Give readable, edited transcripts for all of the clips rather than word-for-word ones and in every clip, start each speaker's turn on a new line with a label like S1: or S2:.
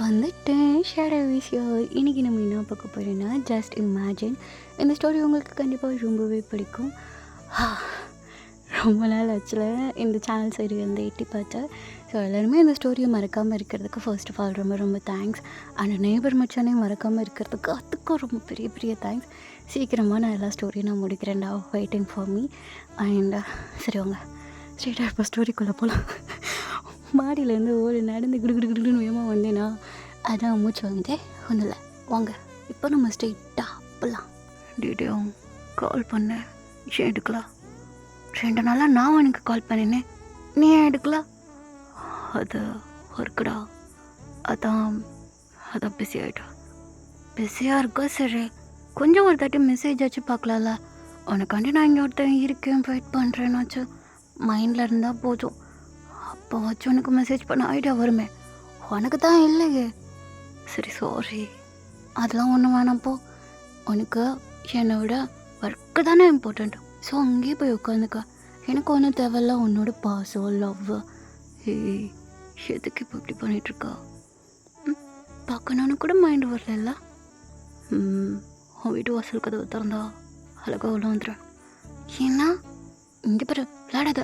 S1: வந்துட்டேன் ஷேடோ விஷயம். இன்றைக்கி நம்ம என்ன பார்க்க போகிறோன்னா ஜஸ்ட் இமேஜின். இந்த ஸ்டோரி உங்களுக்கு கண்டிப்பாக ரொம்பவே பிடிக்கும். ரொம்ப நாள் ஆச்சுல இந்த சேனல் சைடு வந்து எட்டி பார்த்தேன். ஸோ எல்லாருமே இந்த ஸ்டோரியை மறக்காமல் இருக்கிறதுக்கு ஃபர்ஸ்ட் ஆஃப் ஆல் ரொம்ப ரொம்ப தேங்க்ஸ். அண்ட் நேபர் மச்சானே மறக்காமல் இருக்கிறதுக்கு அதுக்கும் ரொம்ப பெரிய பெரிய தேங்க்ஸ். சீக்கிரமாக நான் எல்லா ஸ்டோரியும் நான் முடிக்கிறேன்டா, வெயிட்டிங் ஃபார் மீ. அண்ட் சரி வாங்க ஸ்ட்ரெயிட்டாக இப்போ ஸ்டோரிக்குள்ளே போகலாம். மாடியிலேருந்து ஒரு நடந்து குடுன்னு வேகமாக வந்தேன்னா அதான் மூச்சு வாங்கிட்டே ஒன்றும் இல்லை. வாங்க இப்போ நம்ம ஸ்ட்ரெயிட்டாக போகலாம். டீடோ கால் பண்ணேன், ஏன் எடுக்கலாம்? 2 நாளாக நான் உனக்கு கால் பண்ணினேன், நீ ஏன் எடுக்கலாம்? அது ஒர்க்குடா, அதான் பிஸி ஆகிட்டா. பிஸியாக இருக்கா சரி, கொஞ்சம் ஒரு தாட்டி மெசேஜ் ஆச்சு பார்க்கலாம்ல. உனக்காண்டி நான் இங்கே ஒருத்தன் இருக்கேன் வெயிட் பண்ணுறேன்னாச்சு மைண்டில் இருந்தால் போதும். அப்போ வச்சு உனக்கு மெசேஜ் பண்ண ஐடியா வருமே, உனக்கு தான் இல்லையே. சரி சாரி, அதெல்லாம் ஒன்றும் வேணாம்ப்போ. உனக்கு என்னை விட ஒர்க்கு தானே இம்பார்ட்டண்ட். ஸோ அங்கேயே போய் உட்காந்துக்க. எனக்கு ஒன்றும் தேவையில்ல உன்னோட பாசம் லவ். எதுக்கு இப்போ இப்படி பண்ணிகிட்ருக்கா? பார்க்கணுன்னு கூட மைண்டு வரல. உன் வீட்டு வாசல் கதவு திறந்தா அழகாக உள்ள வந்துடுறேன். ஏன்னா இங்கே பாரு விளையாடாத,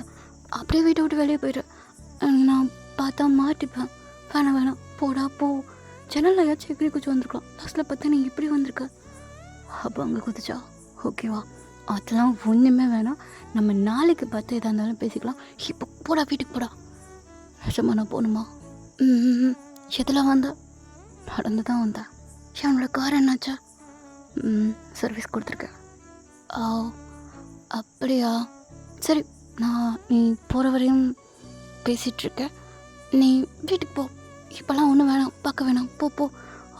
S1: அப்படியே வீட்டை விட்டு வெளியே போயிடு. நான் பார்த்தா மாட்டிப்பேன். வேணாம் போடா போ. ஜன்னலில் ஏதாச்சும் எகிரி குச்சி வந்திருக்கலாம். லாஸ்ட்டில் பார்த்தா நீ இப்படி வந்திருக்க. அப்போ அங்கே குதிச்சா ஓகேவா? அதெல்லாம் ஒன்றுமே வேணாம். நம்ம நாளைக்கு பார்த்து எதாக இருந்தாலும் பேசிக்கலாம். இப்போ போடா வீட்டுக்கு போடா. நிஜமா நான் போகணுமா? எதில் வந்தேன்? நடந்து தான் வந்தேன். என்னோட கார் என்னாச்சா? சர்வீஸ் கொடுத்துருக்கேன். அப்படியா? சரி, நான் நீ போகிற வரையும் பேசிகிட்ருக்கேன், நீ வீட்டுக்கு போ. இப்போல்லாம் ஒன்றும் வேணாம், பார்க்க வேணாம், போ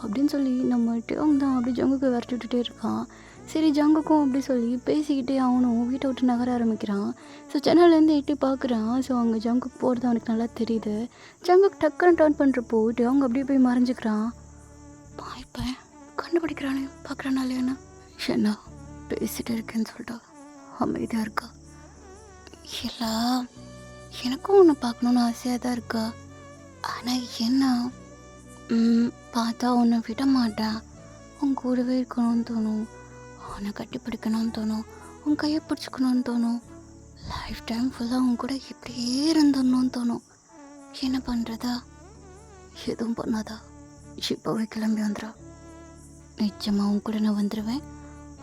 S1: அப்படின்னு சொல்லி நம்மகிட்ட அவங்க தான் அப்படி ஜங்குக்கு விரட்டி விட்டுட்டே இருக்கான். சரி ஜங்குக்கும் அப்படி சொல்லி பேசிக்கிட்டே அவனும் வீட்டை விட்டு நகர ஆரம்பிக்கிறான். ஸோ ஜன்னல்லேருந்து எட்டி பார்க்குறான். ஸோ அங்கே ஜங்குக்கு போகிறது அவனுக்கு நல்லா தெரியுது. ஜங்குக்கு டக்குன்னு டர்ன் பண்ணுறப்போ அவங்க அப்படியே போய் மறைஞ்சிக்கிறான். இப்போ கண்டுபிடிக்கிறானே, பார்க்குறானாலே என்ன பேசிகிட்டு இருக்கேன்னு சொல்லிட்டா அமைதியாக இருக்கா. இல்லை, எனக்கும் ஒன்று பார்க்கணுன்னு ஆசையாக தான் இருக்கா. ஆனால் என்ன பார்த்தா ஒன்று விட மாட்டேன். உன் கூடவே இருக்கணும்னு தோணும், உன்னை கட்டி பிடிக்கணும்னு தோணும், உன் கையை பிடிச்சிக்கணும்னு தோணும், லைஃப் டைம் ஃபுல்லாக உன் கூட இப்படியே இருந்துடணும்னு தோணும். என்ன பண்ணுறதா? எதுவும் பண்ணாதா? இப்போவே கிளம்பி வந்துடா. நிச்சயமாக உன் கூட நான் வந்துடுவேன்.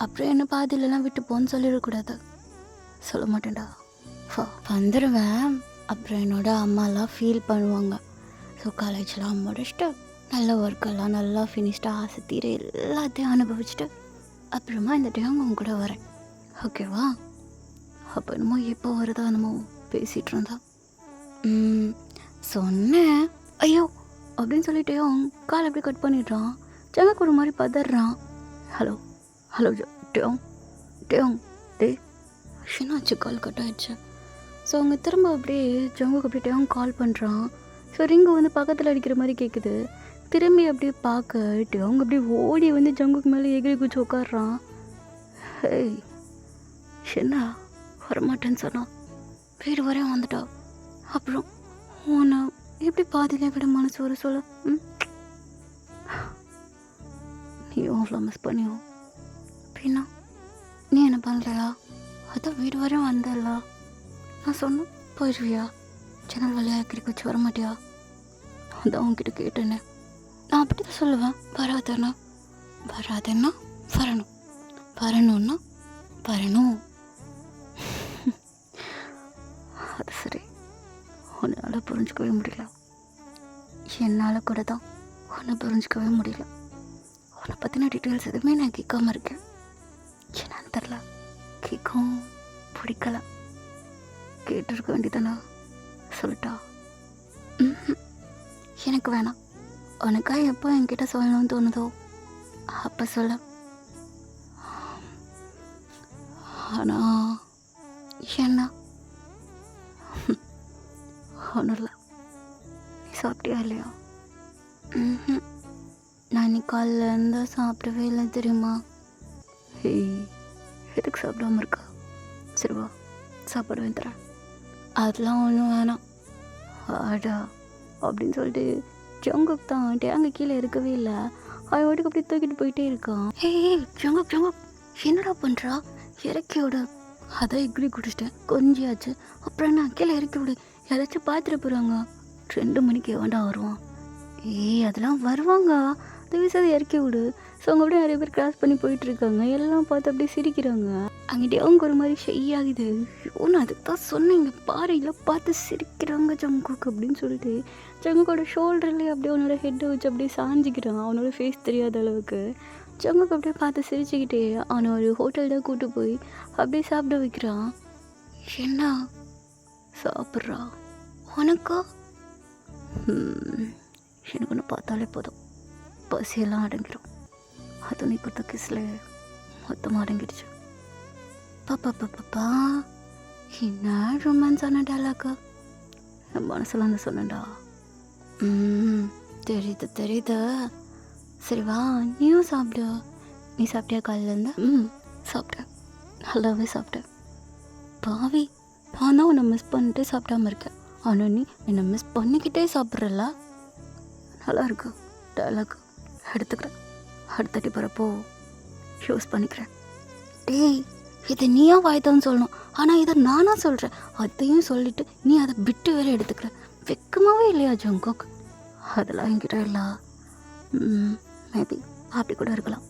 S1: அப்புறம் என்ன பாதியிலலாம் விட்டு போன்னு சொல்லிடக்கூடாது. சொல்ல மாட்டேன்டா, வந்துடுவேன். அப்புறம் என்னோட அம்மாலாம் ஃபீல் பண்ணுவாங்க. ஸோ காலேஜ்லாம் முடிச்சுட்டு நல்ல ஒர்க்கெல்லாம் நல்லா ஃபினிஷ்டாக ஆசை தீர எல்லாத்தையும் அனுபவிச்சுட்டு அப்புறமா இந்த டைம் அவங்க கூட வரேன், ஓகேவா? அப்போ என்னமோ எப்போ வருதா என்னமோ பேசிகிட்டு இருந்தா. சொன்னேன் ஐயோ அப்படின்னு சொல்லிட்டே அவன் கால் அப்படி கட் பண்ணிடுறான். ஜங்கக்கு ஒரு மாதிரி பதறான். ஹலோ டேங் டே என்னாச்சு? கால் கட் ஆகிடுச்சு. ஸோ அவங்க திரும்ப அப்படியே ஜங்குக்கு அப்படியே அவங்க கால் பண்ணுறான். ஸோ ரிங்கு வந்து பக்கத்தில் அடிக்கிற மாதிரி கேட்குது. திரும்பி அப்படியே பார்க்க அவங்க அப்படியே ஓடி வந்து ஜங்குக்கு மேலே எகிரி குச்சி உட்காடுறான். ஹேய் என்ன வரமாட்டேன்னு சொன்னான், வீடு வரையும் வந்துட்டா. அப்புறம் உன்னை எப்படி பாதியிலே விட மனசு வர சொல்ல? நீ அவ்வளோ மிஸ் பண்ணியோ? அப்படின்னா நீ என்ன பண்ணலையா? அதான் வீடு வரையும் வந்தல்ல. நான் சொன்னேன் போயிடுவியா? ஜன்னல் வழியாக கிரிக்கு வச்சு வர மாட்டியா? அதான் உங்ககிட்ட கேட்டேனே. நான் அப்படி தான் சொல்லுவேன். வராதுன்னா வரணும்னா வரணும். அது சரி, உன்னால் புரிஞ்சுக்கவே முடியல. என்னால் கூட தான் உன்னை புரிஞ்சுக்கவே முடியல. உன்னை பற்றின டீட்டெயில்ஸ் எதுவுமே நான் கேட்காம இருக்கேன். என்னன்னு தெரில, கேட்கவும் பிடிக்கல. கேட்டிருக்க வேண்டியதானா? சொல்லிட்டா? எனக்கு வேணாம். உனக்கா எப்போ என்கிட்ட சொல்லணும்னு தோணுதோ அப்போ சொல்ல. ஆனால் என்ன ஒன்றும் இல்லை. நீ சாப்பிட்டியா இல்லையா? நான் இன்னைக்கு காலையில் இருந்தால் சாப்பிடவே இல்லை தெரியுமா? எதுக்கு சாப்பிடாம இருக்கா? சரி வா சாப்பாடு வந்துடுறேன். அதெல்லாம் ஒன்றும் வேணாம் ஆடா அப்படின்னு சொல்லிட்டு ஜங்குக் தான் டேங்க கீழே இருக்கவே இல்லை. அவன் வாட்டுக்கு அப்படியே தூக்கிட்டு போயிட்டே இருக்கான். ஏய் ஜங்குக் ஜங்குக் என்னடா பண்ணுறா, இறக்கி விடு. அதான் எக்ரி குடிச்சிட்டேன் கொஞ்சியாச்சு. அப்புறம் என்ன கீழே இறக்கி விடு, யாராச்சும் பார்த்துட்டு போகிறாங்க. 2 மணிக்கு வேண்டா வருவான். ஏய் அதெல்லாம் வருவாங்க, தயவுசெய்து இறக்கி விடு. ஸோ அவங்க அப்படியே நிறைய பேர் கிராஸ் பண்ணி போயிட்டுருக்காங்க. எல்லாம் பார்த்து அப்படியே சிரிக்கிறாங்க. அங்கிட்டே அவங்க ஒரு மாதிரி ஷை ஆகுது. ஐயோ நான் அதுக்கு தான் சொன்னேன், பாரு இல்லை பார்த்து சிரிக்கிறாங்க ஜங்குக் அப்படின்னு சொல்லிட்டு ஜங்குக்கோட ஷோல்டர்லேயே அப்படியே அவனோட ஹெட்டை வச்சு அப்படியே சாஞ்சிக்கிறான். அவனோட ஃபேஸ் தெரியாத அளவுக்கு ஜங்குக் அப்படியே பார்த்து சிரிச்சுக்கிட்டே அவனை ஒரு ஹோட்டல் தான் கூப்பிட்டு போய் அப்படியே சாப்பிட வைக்கிறான். என்ன சாப்பிட்றா உனக்கா? எனக்கு ஒன்று பார்த்தாலே போதும், பசியெல்லாம் அடங்கிடும். அது நீ கொடுத்த கிஸ்ல மொத்தமாக அடங்கிடுச்சு. பாப்பா என்ன ரொமான்ஸான டைலாக்கா, என் மனசில் வந்து சொன்னேன்டா. தெரியுது. சரி வா நீயும் சாப்பிடு. நீ சாப்பிட்டியா காலையிலேருந்து? சாப்பிட்டேன், நல்லாவே சாப்பிட்டேன். பாவி நான் தான் உன்னை மிஸ் பண்ணிட்டு சாப்பிடாம இருக்கேன். ஆனால் நீ என்னை மிஸ் பண்ணிக்கிட்டே சாப்பிட்றல. நல்லா இருக்கு டைலாக், எடுத்துக்கிறேன். அடுத்தட்டி போகிறப்போ யூஸ் பண்ணிக்கிறேன். டேய் இதை நீயா வாய்த்தான்னு சொல்லணும், ஆனால் இதை நானாக சொல்கிறேன். அதையும் சொல்லிவிட்டு நீ அதை விட்டு வேறு எடுத்துக்கிற. வெக்கமாகவே இல்லையா ஜங்குக்? அதெல்லாம் என்கிட்ட இல்லை. மேபி அப்படி கூட இருக்கலாம்.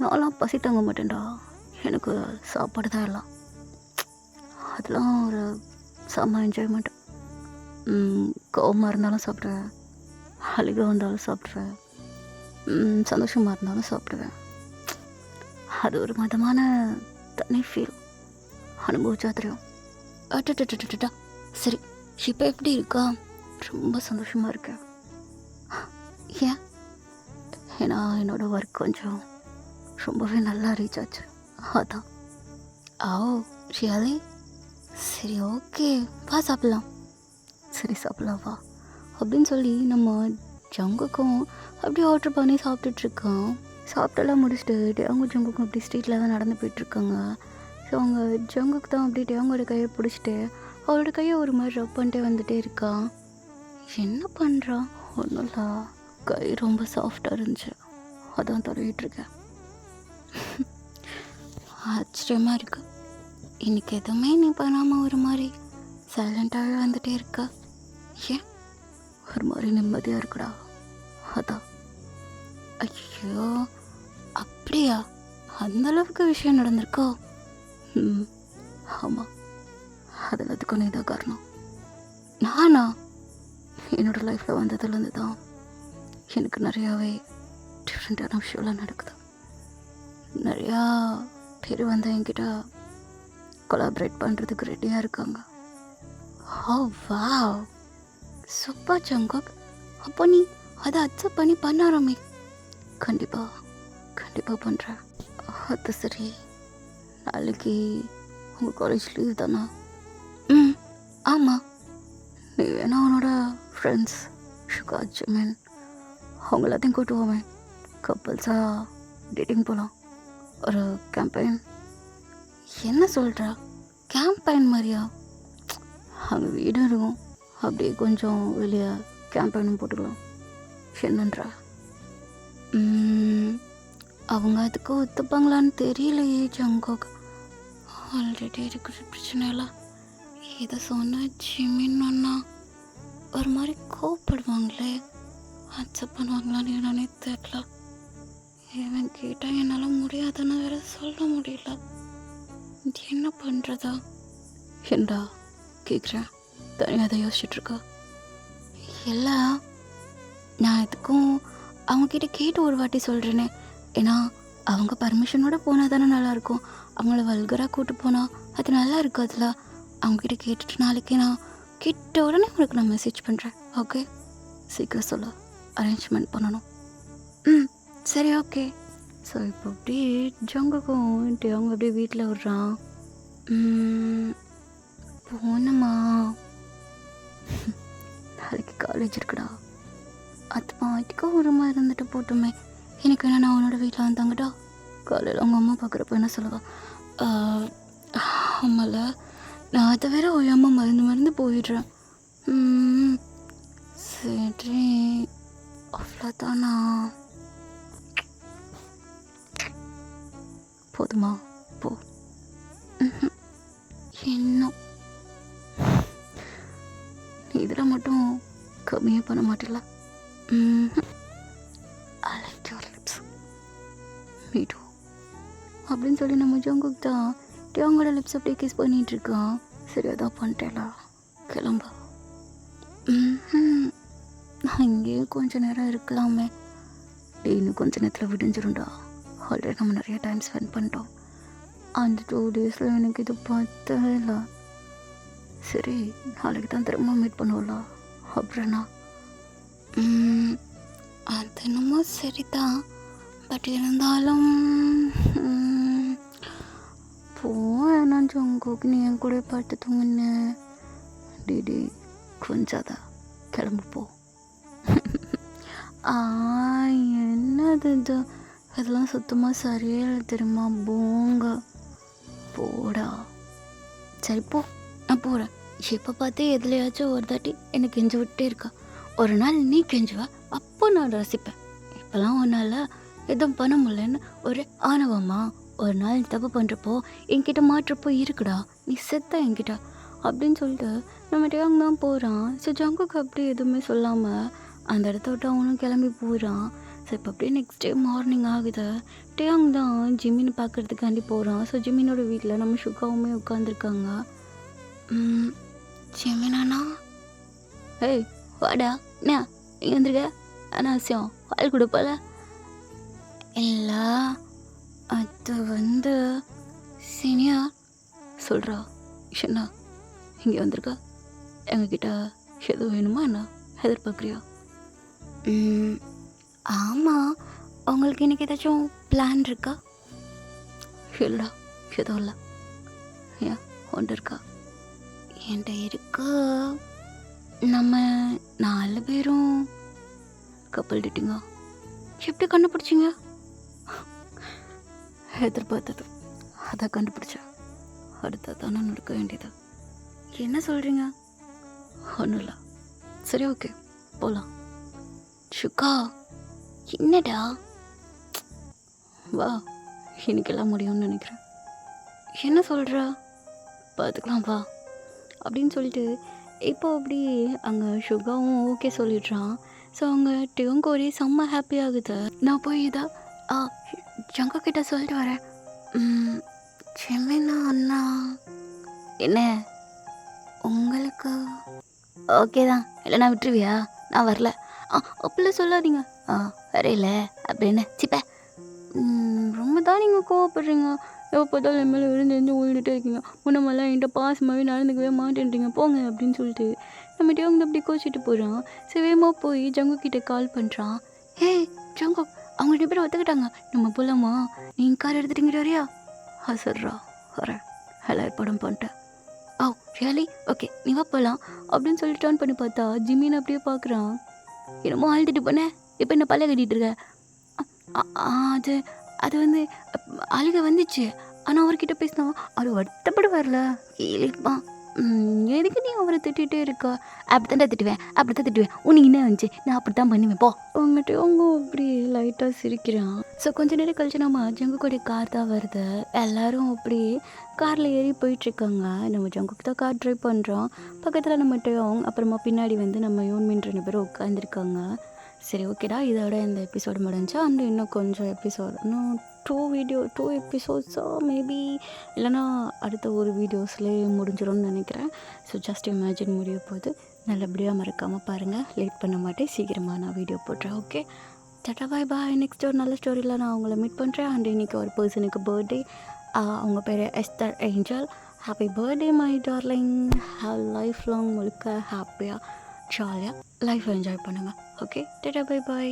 S1: நான்லாம் பசி தாங்க மாட்டேன்டா, எனக்கு சாப்பாடு தான் எல்லாம். அதெல்லாம் ஒரு செம்ம என்ஜாய்மெண்ட். கோவமாக இருந்தாலும் சாப்பிட்றேன், அழுக வந்தாலும் சாப்பிட்றேன், சந்தோஷமாக இருந்தாலும் சாப்பிடுவேன். அது ஒரு மதமான தனி ஃபீல், அனுபவிச்சா தெரியும். அட்டா சரி இப்போ எப்படி இருக்கா? ரொம்ப சந்தோஷமாக இருக்கேன். ஏன்? ஏன்னா என்னோடய ஒர்க் கொஞ்சம் ரொம்பவே நல்லா ரீச் ஆச்சு, அதான். ரியாலி? சரி ஓகே வா சாப்பிட்லாம். சரி சாப்பிட்லாம் வா அப்படின்னு சொல்லி நம்ம ஜங்குக்கும் அப்படியே ஆர்டர் பண்ணி சாப்பிட்டுட்ருக்கான். சாப்பிட்டெல்லாம் முடிச்சுட்டு அவங்க ஜங்குக்கும் அப்படி ஸ்ட்ரீட்டில் தான் நடந்து போயிட்டுருக்காங்க. ஸோ அவங்க ஜங்குக்கு தான் அப்படியே அவங்களோட கையை பிடிச்சிட்டு அவளோட கையை ஒரு மாதிரி ரப் பண்ணிட்டே வந்துட்டே இருக்கான். என்ன பண்ணுறான்? ஒன்றும் இல்லை, கை ரொம்ப சாஃப்டாக இருந்துச்சு, அதான் தடவிட்டுருக்கேன். ஆச்சரியமாக இருக்கு, இன்றைக்கி எதுவுமே நீ பண்ணாமல் ஒரு மாதிரி சைலண்ட்டாகவே வந்துட்டே இருக்கா. ஏன்? ஒரு மாதிரி நிம்மதியாக இருக்குடா, அதான். ஐயோ அப்படியா? அந்தளவுக்கு விஷயம் நடந்திருக்கோ? ஆமாம், அது எல்லாத்துக்கும் நீ தான் காரணம். நானா? என்னோடய லைஃப்பில் வந்ததுலேருந்து தான் எனக்கு நிறையாவே டிஃப்ரெண்ட்டான விஷயம்லாம் நடக்குது. நிறையா பேர் வந்து என்கிட்ட கொலாபரேட் பண்ணுறதுக்கு ரெடியாக இருக்காங்க. வாவ் சூப்பர் ஜங்குக், அப்போ நீ அதை அக்செப்ட் பண்ணி பண்ணாராமே? கண்டிப்பாக பண்ணுறேன். அது சரி, நாளைக்கு உங்கள் காலேஜ் லீவ் தானே? ஆமாம். நீ வேணா உன்னோட ஃப்ரெண்ட்ஸ் ஷுகா ஜிமின் அவங்க எல்லாத்தையும் கூட்டுவோமே, கப்பல்ஸாக டேட்டிங் போகலாம். ஒரு கேம்பெயின். என்ன சொல்கிறா? கேம்பெயின் மாதிரியா? அங்கே வீடும் இருக்கும், அப்படியே கொஞ்சம் வெளியே கேம்பெயினும் போட்டுக்கலாம். என்னன்றா? அவங்க அதுக்கு ஒத்துப்பாங்களான்னு தெரியலையே ஜங்குக். ஆல்ரெடி இருக்கிற பிரச்சனைலாம் இதை சொன்னால் ஜிமின் அண்ணா ஒரு மாதிரி கோவப்படுவாங்களே, அக்செப்ட் பண்ணுவாங்களான்னு என்னன்னே தெரியல. இவன் கேட்டால் என்னால் முடியாதுன்னு வேற சொல்ல முடியல. என்ன பண்ணுறதா? ஏண்டா கேட்குறேன், தனியாக அதை யோசிச்சுட்ருக்கா? இல்லை, நான் எதுக்கும் அவங்கக்கிட்ட கேட்டு ஒரு வாட்டி சொல்கிறேனே. ஏன்னா அவங்க பர்மிஷனோட போனால் தானே நல்லாயிருக்கும். அவங்கள வல்கராக கூப்பிட்டு போனால் அது நல்லா இருக்காதுல. அவங்கக்கிட்ட கேட்டுட்டு நாளைக்கு நான் கிட்ட உடனே உனக்கு நான் மெசேஜ் பண்ணுறேன். ஓகே, சீக்கிரம் சொல்ல, அரேஞ்ச்மெண்ட் பண்ணணும். சரி ஓகே. ஸோ இப்போ அப்படியே ஜங்குக்கும் அவங்க அப்படியே வீட்டில் விட்றான். போனம்மா, நாளைக்கு காலேஜ் இருக்குடா. அது பாட்டுக்கும் ஒரு மாதிரி இருந்துட்டு போட்டுமே, எனக்கு என்ன நான் உன்னோட வீட்டில் வந்தாங்கடா. காலையில் அவங்க அம்மா பார்க்குறப்ப என்ன சொல்லுவா? ஆமால, நான் அதை வேற ஓயாமல் மறந்து போயிடுறேன். சரி அவ்வளோதானா? போதுமா? போ. ம்ஹும். இன்னும் நீ இதில் மட்டும் கம்மியே பண்ண மாட்டேல. I like your lips, me too அப்படின்னு சொல்லி நம்ம ஜங்குக் தான் அவங்களோட லிப்ஸ் அப்படியே கிஸ் பண்ணிட்டு இருக்கான். சரி அதான் பண்ணிட்டேலா, கிளம்பு. இங்கேயும் கொஞ்சம் நேரம் இருக்கலாமே. இன்னும் கொஞ்சம் நேரத்தில் விடிஞ்சிரும்டா. ஆல்ரெடி நம்ம நிறைய டைம் ஸ்பெண்ட் பண்ணிட்டோம். அந்த 2 டேஸில் எனக்கு இது பார்த்தவே இல்லை. சரி நாளைக்கு தான் திரும்ப மீட் பண்ணுவோம்ல. அப்புறம்னா அது என்னமோ சரிதான். பட் இருந்தாலும் போவேன் ஜங்குக், நீ என் கூட பார்த்து தூங்குன்னு. டிடி கொஞ்சாதா, கிளம்பு போ. என்னது இது, இதெல்லாம் சுத்தமாக சரியே இல்லை தெரியுமா? போங்க போடா. சரி போ, நான் போகிறேன். இப்போ பார்த்து எதுலையாச்சும் ஒரு தாட்டி எனக்கு கெஞ்ச விட்டே இருக்கா. ஒரு நாள் நீ கெஞ்சுவ, அப்போ நான் ரசிப்பேன். இப்போல்லாம் ஒன்றால் எதுவும் பண்ண முடியலன்னு ஒரு ஆணவமா. ஒரு நாள் தப்பு பண்ணுறப்போ என்கிட்ட மாற்றப்போ இருக்குடா, நீ செத்த என்கிட்ட அப்படின்னு சொல்லிட்டு நம்ம டேங் தான் போகிறான். ஸோ ஜங்குக்கு அப்படி எதுவுமே சொல்லாமல் அந்த இடத்த விட்டு அவனும் கிளம்பி போகிறான். ஸோ இப்போ அப்படியே நெக்ஸ்ட் டே மார்னிங் ஆகுது. டேங் தான் ஜிமின்னு பார்க்குறதுக்காண்டி போகிறான். ஸோ ஜிமினோட வீட்டில் நம்ம சுகாவுமே உட்காந்துருக்காங்க. ஜிமினாண்ணா, ஏய் வாடா, என்ன இங்கே வந்துருக்க? அனாவசியம் பால் கொடுப்பல. இல்லை அது சீனியா சொல்கிறா. என்ன இங்கே வந்திருக்கா? எங்ககிட்ட எதுவும் வேணுமா? என்ன எதிர்பார்க்குறியா? ஆமாம், உங்களுக்கு இன்றைக்கி ஏதாச்சும் பிளான் இருக்கா? இல்லைடா, எதுவும் இல்லை. ஏன் ஒன்று இருக்கா? என்கிட்ட இருக்கா. நம்ம 4 பேரும் கப்பல் டேட்டிங்கா? எப்படி கண்டுபிடிச்சிங்க? எதிர்பார்த்தது அதை கண்டுபிடிச்சா. அடுத்த தானே நடக்க வேண்டியது. என்ன சொல்கிறீங்க? ஒன்றும் இல்லை. சரி ஓகே போகலாம். சுக்கா என்னடா? வா, இன்னைக்கெல்லாம் முடியும்னு நினைக்கிறேன். என்ன சொல்கிறா? பார்த்துக்கலாம் வா அப்படின்னு சொல்லிட்டு இப்போ அப்படி அங்கே சுகாவும் ஓகே சொல்லிடுறான். ஸோ அவங்க டியோங்கோரி செம்ம ஹாப்பி ஆகுது. நான் போய் ஜங்கா கிட்ட சொல்லிட்டு வரேன். செமினா அண்ணா என்ன உங்களுக்கு ஓகே தான் இல்லைண்ணா விட்டுருவியா? நான் வரல. அப்படிலாம் சொல்லாதீங்க. வரையில அப்படின்னு சிப்ப. ரொம்ப தான் நீங்கள் கோவப்படுறீங்க. எப்போ பார்த்தாலும் என் மேலே விழுந்து ஓடிட்டே இருக்கீங்க. முன்னமெல்லாம் என்கிட்ட பாசமாகவே நடந்துக்கவே மாட்டேன்றீங்க போங்க அப்படின்னு சொல்லிட்டு நம்ம டியோங்க அப்படி கோச்சிட்டு போகிறான். சிவேமா போய் ஜங்கு கிட்டே கால் பண்ணுறான். ஹே ஜங்கு, அவங்க 2 பேரும் ஒத்துக்கிட்டாங்க, நம்ம போகலாமா? நீங்கள் கார் எடுத்துட்டீங்க வரையா? சொல்கிறா வரேன், ஹலோ ஏற்பாடும் பண்ணிட்டேன். ரியலி ஓகே நீ வா போகலாம் அப்படின்னு சொல்லி டர்ன் பண்ணி பார்த்தா ஜிமின் அப்படியே பார்க்குறான். என்னமோ அழுதுட்டு போனேன், இப்போ என்ன பல்ல கட்டிகிட்டு இருக்க? அது அது அழுக வந்துச்சு. ஆனால் அவர்கிட்ட பேசினா அவர் வருத்தப்பட வரல, கேளிப்பான். எதுக்கு நீ அவரை திட்டிகிட்டே இருக்கா? அப்படி தான் திட்டுவேன். உனக்கு என்ன வந்துச்சு? நான் அப்படி தான் பண்ணுவேன் போ. அவங்ககிட்ட அவங்க அப்படி லைட்டாக சிரிக்கிறான். ஸோ கொஞ்ச நேரம் கழிச்சு நம்ம ஜங்குக்கூட கார் தான் வருது. எல்லோரும் அப்படி காரில் ஏறி போயிட்டுருக்காங்க. நம்ம ஜங்குக்கு தான் கார் ட்ரைவ் பண்ணுறோம். பக்கத்தில் நம்ம டயோங், அப்புறமா பின்னாடி நம்ம யோன்மின் 2 பேரும் உட்காந்துருக்காங்க. சரி ஓகேடா, இதோட இந்த எபிசோடு முடிஞ்சா அண்ட் இன்னும் கொஞ்சம் எபிசோடு, இன்னும் 2 எபிசோட்ஸாக மேபி, இல்லைனா அடுத்த ஒரு வீடியோஸ்லேயே முடிஞ்சிடும்னு நினைக்கிறேன். ஸோ ஜஸ்ட் இமேஜின் முடிய போது நல்லபடியாக மறக்காமல் பாருங்கள். லேட் பண்ண மாட்டேன், சீக்கிரமாக நான் வீடியோ போடுறேன். ஓகே டாடா பாய் பாய். நெக்ஸ்ட் ஒரு நல்ல ஸ்டோரியில் நான் அவங்கள மீட் பண்ணுறேன். அண்ட் இன்றைக்கி ஒரு பர்சனுக்கு பர்த்டே. அவங்க பேர் Esther angel. Happy birthday my darling. Life long முழுக்க ஹாப்பியாக ஜாலியாக லைஃப் என்ஜாய் பண்ணுங்கள். ஓகே டாடா பாய் பாய்.